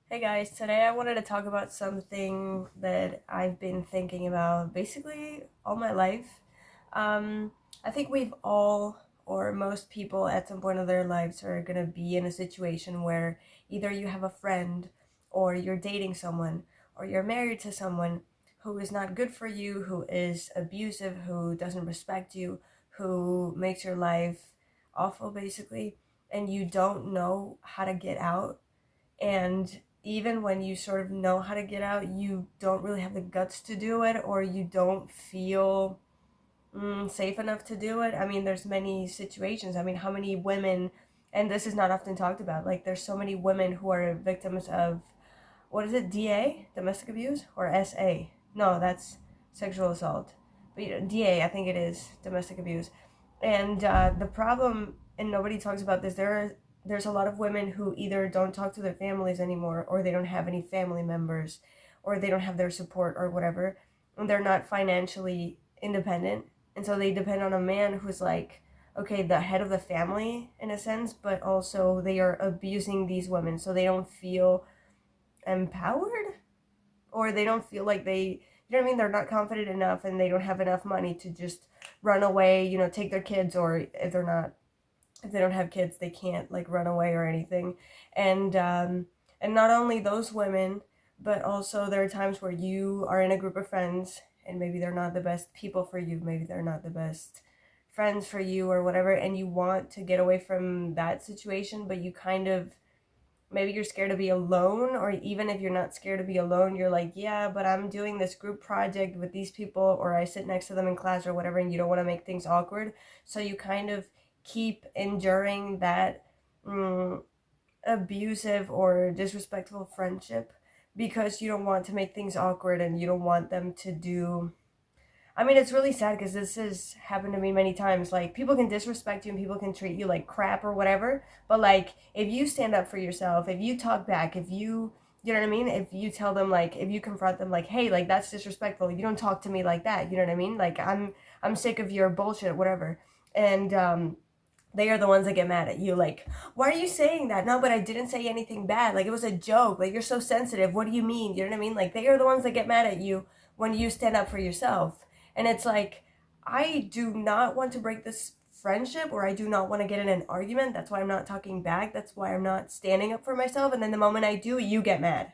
Hey guys, today I wanted to talk about something that I've been thinking about basically all my life. Um, I think we've all, or most people at some point of their lives, are gonna be in a situation where either you have a friend, or you're dating someone, or you're married to someone who is not good for you, who is abusive, who doesn't respect you, who makes your life awful basically, and you don't know how to get out. And even when you sort of know how to get out, you don't really have the guts to do it, or you don't feel safe enough to do it. I mean, there's many situations. I mean, how many women, and this is not often talked about, like, there's so many women who are victims of, what is it, DA, domestic abuse, or SA? No, that's sexual assault. But DA, I think it is domestic abuse. And the problem, and nobody talks about this, there's a lot of women who either don't talk to their families anymore, or they don't have any family members, or they don't have their support, or whatever, and they're not financially independent, and so they depend on a man who's like, okay, the head of the family in a sense, but also they are abusing these women, so they don't feel empowered, or they don't feel like you know what I mean, they're not confident enough, and they don't have enough money to just run away, take their kids, or if they don't have kids, they can't like run away or anything. And not only those women, but also there are times where you are in a group of friends, and maybe they're not the best people for you, maybe they're not the best friends for you or whatever, and you want to get away from that situation, but you kind of, maybe you're scared to be alone, or even if you're not scared to be alone, you're like, yeah, but I'm doing this group project with these people, or I sit next to them in class or whatever, and you don't want to make things awkward, so you kind of keep enduring that mm, abusive or disrespectful friendship because you don't want to make things awkward, and you don't want them to do. I mean, it's really sad because this has happened to me many times. Like, people can disrespect you and people can treat you like crap or whatever. But, like, if you stand up for yourself, if you talk back, if you know what I mean? If you tell them, like, if you confront them, like, hey, like, that's disrespectful. You don't talk to me like that. You know what I mean? Like, I'm sick of your bullshit, whatever. And, they are the ones that get mad at you. Like, why are you saying that? No, but I didn't say anything bad. Like, it was a joke. Like, you're so sensitive. What do you mean? You know what I mean? Like, they are the ones that get mad at you when you stand up for yourself. And it's like, I do not want to break this friendship, or I do not want to get in an argument. That's why I'm not talking back. That's why I'm not standing up for myself. And then the moment I do, you get mad.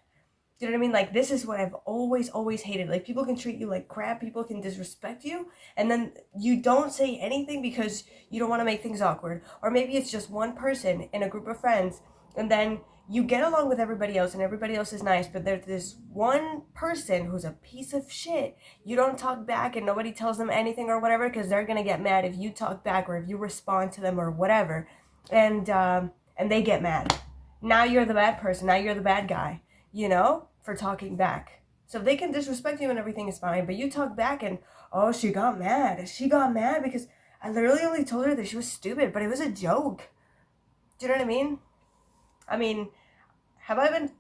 Do you know what I mean? Like, this is what I've always hated. Like, people can treat you like crap, people can disrespect you, and then you don't say anything because you don't want to make things awkward. Or maybe it's just one person in a group of friends, and then you get along with everybody else, and everybody else is nice, but there's this one person who's a piece of shit. You don't talk back, and nobody tells them anything or whatever, because they're gonna get mad if you talk back or if you respond to them or whatever. And they get mad. Now you're the bad person. Now you're the bad guy, for talking back. So they can disrespect you and everything is fine, but you talk back and, oh, she got mad. She got mad because I literally only told her that she was stupid, but it was a joke. Do you know what I mean? I mean, have I been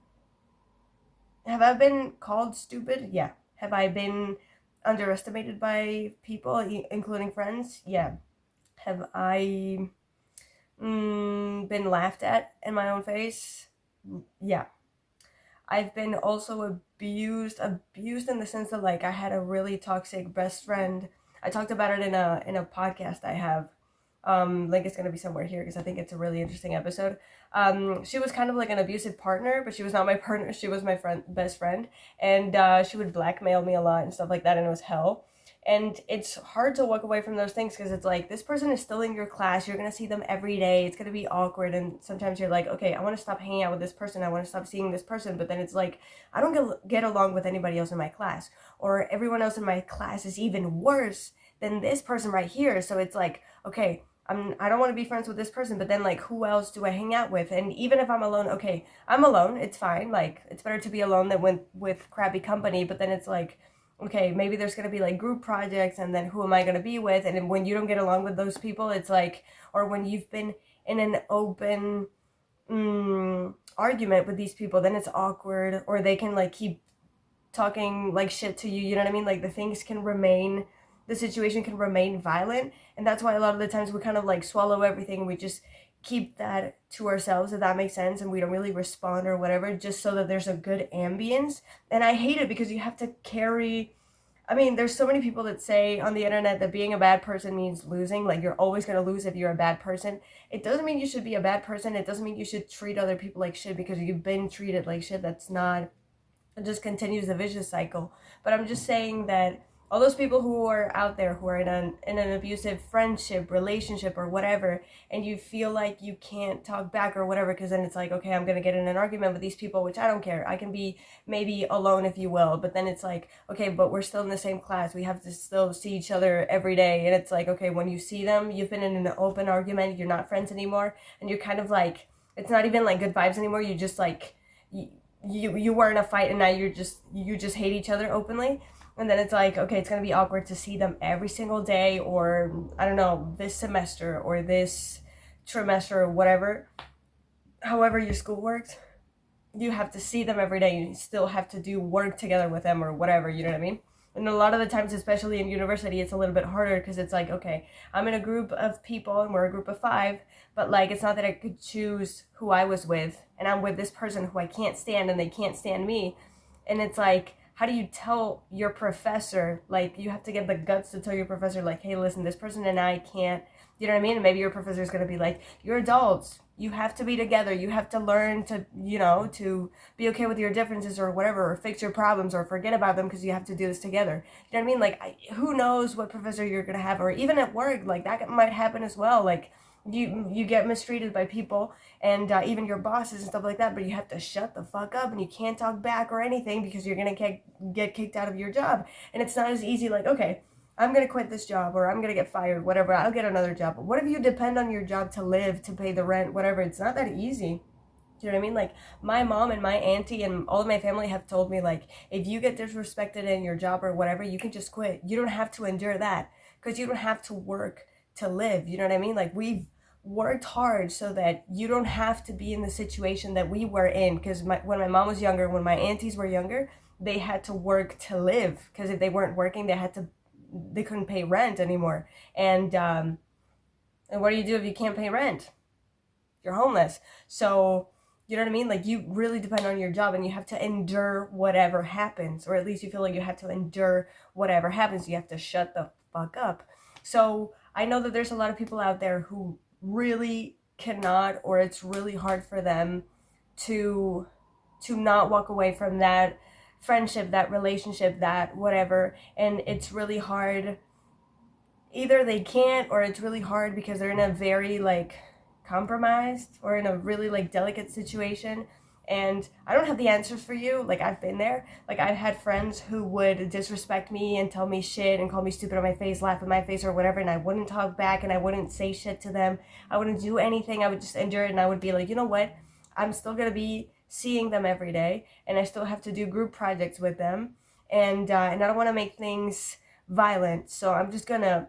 have I been called stupid? Yeah. Have I been underestimated by people, including friends? Yeah. Have I been laughed at in my own face? Yeah. I've been also abused in the sense that, like, I had a really toxic best friend. I talked about it in a podcast I have. Link is gonna be somewhere here because I think it's a really interesting episode. She was kind of like an abusive partner, but she was not my partner. She was my best friend, and she would blackmail me a lot and stuff like that, and it was hell. And it's hard to walk away from those things because it's like, this person is still in your class, you're gonna see them every day, it's gonna be awkward, and sometimes you're like, okay, I want to stop hanging out with this person, I want to stop seeing this person, but then it's like, I don't get along with anybody else in my class, or everyone else in my class is even worse than this person right here, so it's like, okay, I don't want to be friends with this person, but then, like, who else do I hang out with? And even if I'm alone, okay, I'm alone, it's fine, like, it's better to be alone than with crappy company, but then it's like, okay, maybe there's going to be like group projects, and then who am I going to be with? And then when you don't get along with those people, it's like, or when you've been in an open argument with these people, then it's awkward, or they can like keep talking like shit to you, you know what I mean? Like, the situation can remain violent, and that's why a lot of the times we kind of like swallow everything, we just keep that to ourselves, if that makes sense, and we don't really respond or whatever, just so that there's a good ambience. And I hate it because you have to carry, I mean, there's so many people that say on the internet that being a bad person means losing. Like, you're always going to lose if you're a bad person. It doesn't mean you should be a bad person. It doesn't mean you should treat other people like shit because you've been treated like shit. That's not, it just continues the vicious cycle. But I'm just saying that all those people who are out there who are in an abusive friendship, relationship, or whatever, and you feel like you can't talk back or whatever, because then it's like, okay, I'm gonna get in an argument with these people, which I don't care. I can be maybe alone, if you will, but then it's like, okay, but we're still in the same class. We have to still see each other every day, and it's like, okay, when you see them, you've been in an open argument, you're not friends anymore, and you're kind of like, it's not even like good vibes anymore. You just like, you were in a fight and now you just hate each other openly. And then it's like, okay, it's gonna be awkward to see them every single day, or I don't know, this semester or this trimester or whatever, however your school works. You have to see them every day. You still have to do work together with them or whatever, you know what I mean? And a lot of the times, especially in university, it's a little bit harder because it's like, okay, I'm in a group of people and we're a group of 5, but like, it's not that I could choose who I was with, and I'm with this person who I can't stand and they can't stand me. And it's like, how do you tell your professor? Like, you have to get the guts to tell your professor, like, hey, listen, this person and I can't, you know what I mean? And maybe your professor is going to be like, you're adults. You have to be together. You have to learn to, to be okay with your differences or whatever, or fix your problems or forget about them because you have to do this together. You know what I mean? Like, who knows what professor you're going to have, or even at work, like, that might happen as well. Like, you get mistreated by people, and even your bosses and stuff like that, but you have to shut the fuck up and you can't talk back or anything because you're gonna get kicked out of your job. And it's not as easy like, okay, I'm gonna quit this job or I'm gonna get fired, whatever, I'll get another job. But what if you depend on your job to live, to pay the rent, whatever? It's not that easy. Do you know what I mean? Like, my mom and my auntie and all of my family have told me, like, if you get disrespected in your job or whatever, you can just quit. You don't have to endure that because you don't have to work to live. You know what I mean? Like, we've worked hard so that you don't have to be in the situation that we were in. Because when my mom was younger, when my aunties were younger, they had to work to live, because if they weren't working, they couldn't pay rent anymore. And what do you do if you can't pay rent? You're homeless. So, you know what I mean? Like, you really depend on your job and you have to endure whatever happens, or at least you feel like you have to endure whatever happens. You have to shut the fuck up. So I know that there's a lot of people out there who really cannot, or it's really hard for them to not walk away from that friendship, that relationship, that whatever. And it's really hard. Either they can't, or it's really hard because they're in a very like compromised or in a really like delicate situation. And I don't have the answers for you. Like, I've been there. Like, I've had friends who would disrespect me and tell me shit and call me stupid on my face, laugh at my face or whatever, and I wouldn't talk back and I wouldn't say shit to them. I wouldn't do anything. I would just endure it, and I would be like, you know what? I'm still gonna be seeing them every day, and I still have to do group projects with them, and I don't want to make things violent, so I'm just gonna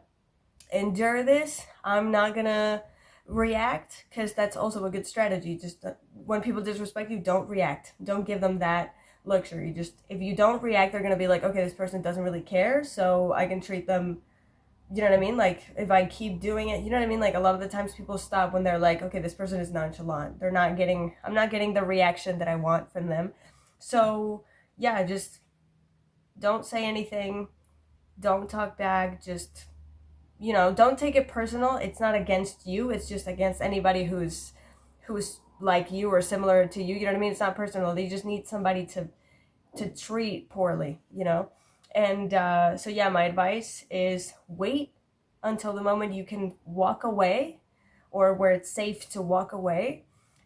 endure this. I'm not gonna react, because that's also a good strategy. Just when people disrespect you, don't react. Don't give them that luxury. Just, if you don't react, they're gonna be like, okay, this person doesn't really care, so I can treat them, you know what I mean? Like, if I keep doing it, you know what I mean? Like, a lot of the times people stop when they're like, okay, this person is nonchalant. I'm not getting the reaction that I want from them. So yeah, just don't say anything. Don't talk back. Just, don't take it personal. It's not against you. It's just against anybody who's like you or similar to you. You know what I mean? It's not personal. They just need somebody to treat poorly, And so yeah, my advice is wait until the moment you can walk away, or where it's safe to walk away,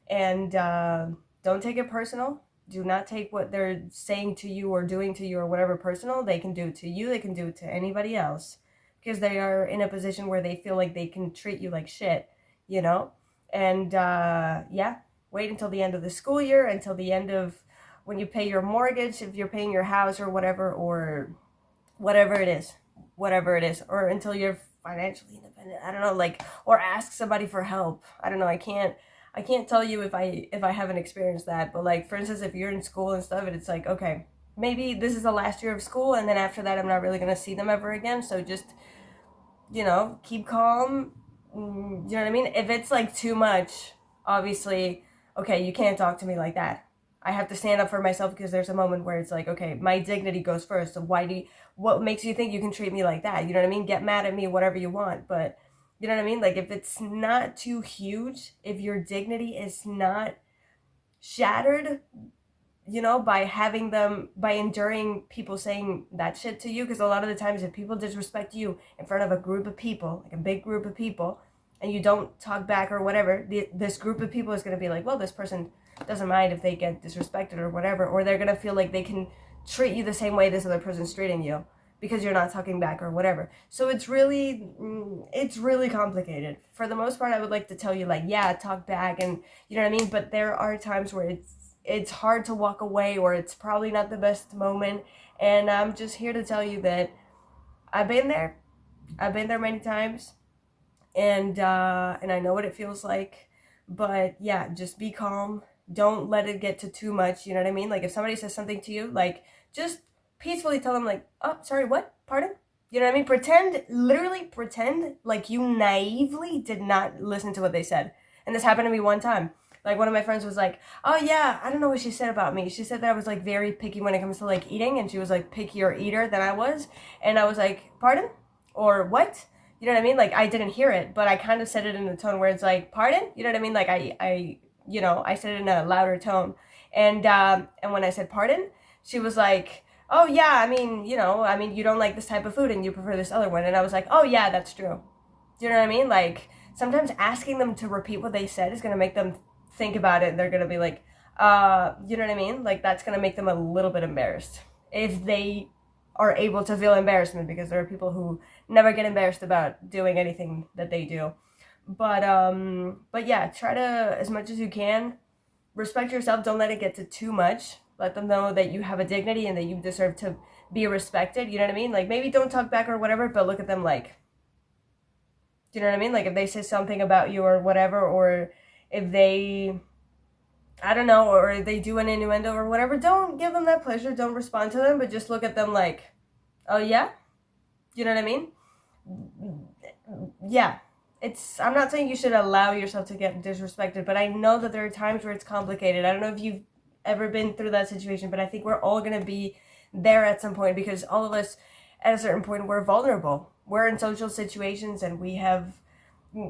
and don't take it personal. Do not take what they're saying to you or doing to you or whatever personal. They can do it to you. They can do it to anybody else, because they are in a position where they feel like they can treat you like shit, And yeah, wait until the end of the school year, until the end of when you pay your mortgage, if you're paying your house or whatever, or whatever it is, or until you're financially independent. I don't know, like, or ask somebody for help. I don't know. I can't tell you if I haven't experienced that, but like, for instance, if you're in school and stuff, and it's like, okay, maybe this is the last year of school, and then after that, I'm not really gonna see them ever again. So just, keep calm, you know what I mean? If it's like too much, obviously, okay, you can't talk to me like that. I have to stand up for myself because there's a moment where it's like, okay, my dignity goes first. So what makes you think you can treat me like that? You know what I mean? Get mad at me, whatever you want. But you know what I mean? Like if it's not too huge, if your dignity is not shattered, by enduring people saying that shit to you, because a lot of the times if people disrespect you in front of a group of people, like a big group of people, and you don't talk back or whatever, this group of people is going to be like, well, this person doesn't mind if they get disrespected or whatever, or they're going to feel like they can treat you the same way this other person's treating you because you're not talking back or whatever. So it's really complicated. For the most part, I would like to tell you like, yeah, talk back, and you know what I mean, but there are times where it's hard to walk away, or it's probably not the best moment. And I'm just here to tell you that I've been there. I've been there many times, and I know what it feels like. But yeah, just be calm. Don't let it get to too much. You know what I mean? Like if somebody says something to you, like just peacefully tell them like, "Oh, sorry, what? Pardon?" You know what I mean? Literally pretend like you naively did not listen to what they said. And this happened to me one time. Like one of my friends was like, "Oh yeah, I don't know what she said about me. She said that I was like very picky when it comes to like eating, and she was like pickier eater than I was." And I was like, "Pardon?" Or "What?" You know what I mean? Like I didn't hear it, but I kind of said it in a tone where it's like, "Pardon?" You know what I mean? Like I said it in a louder tone. And when I said pardon, she was like, "Oh yeah, I mean you don't like this type of food and you prefer this other one." And I was like, "Oh yeah, that's true." Do you know what I mean? Like sometimes asking them to repeat what they said is gonna make them think about it, and they're gonna be like, you know what I mean? Like that's gonna make them a little bit embarrassed if they are able to feel embarrassment, because there are people who never get embarrassed about doing anything that they do. But yeah, try to, as much as you can, respect yourself. Don't let it get to too much. Let them know that you have a dignity and that you deserve to be respected. You know what I mean? Like maybe don't talk back or whatever, but look at them like, do you know what I mean? Like if they say something about you or whatever, or if they, I don't know, or they do an innuendo or whatever, don't give them that pleasure. Don't respond to them, but just look at them like, oh yeah? You know what I mean? Yeah. I'm not saying you should allow yourself to get disrespected, but I know that there are times where it's complicated. I don't know if you've ever been through that situation, but I think we're all going to be there at some point, because all of us at a certain point we're vulnerable. We're in social situations and we have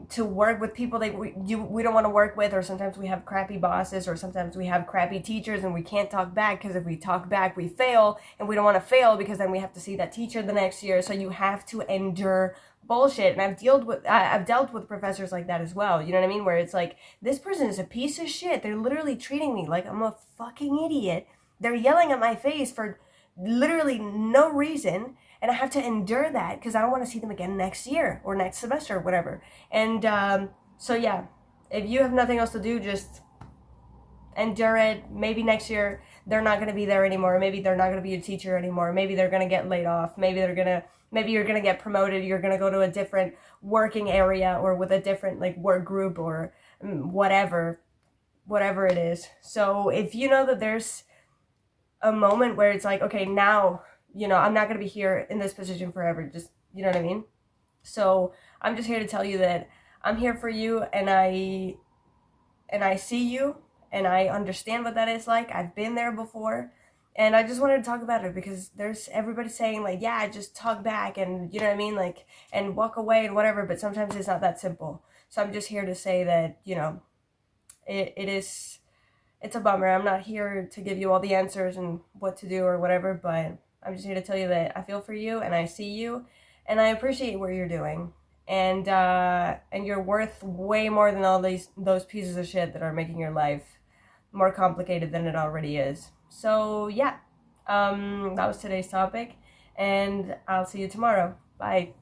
to work with people that we don't want to work with, or sometimes we have crappy bosses, or sometimes we have crappy teachers and we can't talk back, because if we talk back we fail, and we don't want to fail because then we have to see that teacher the next year. So you have to endure bullshit. And I've dealt with professors like that as well, you know what I mean, where it's like, this person is a piece of shit. They're literally treating me like I'm a fucking idiot. They're yelling at my face for literally no reason, and I have to endure that because I don't want to see them again next year or next semester or whatever. And so yeah, if you have nothing else to do, just endure it. Maybe next year they're not going to be there anymore. Maybe they're not going to be a teacher anymore. Maybe they're going to get laid off. Maybe you're going to get promoted. You're going to go to a different working area, or with a different like work group, or whatever it is. So if you know that there's a moment where it's like, okay, now, I'm not going to be here in this position forever. Just, you know what I mean? So I'm just here to tell you that I'm here for you, and I see you, and I understand what that is like. I've been there before, and I just wanted to talk about it because there's everybody saying like, yeah, just talk back, and you know what I mean, like, and walk away and whatever. But sometimes it's not that simple. So I'm just here to say that it's a bummer. I'm not here to give you all the answers and what to do or whatever, but I'm just here to tell you that I feel for you and I see you, and I appreciate what you're doing. And you're worth way more than all those pieces of shit that are making your life more complicated than it already is. So yeah, that was today's topic, and I'll see you tomorrow. Bye.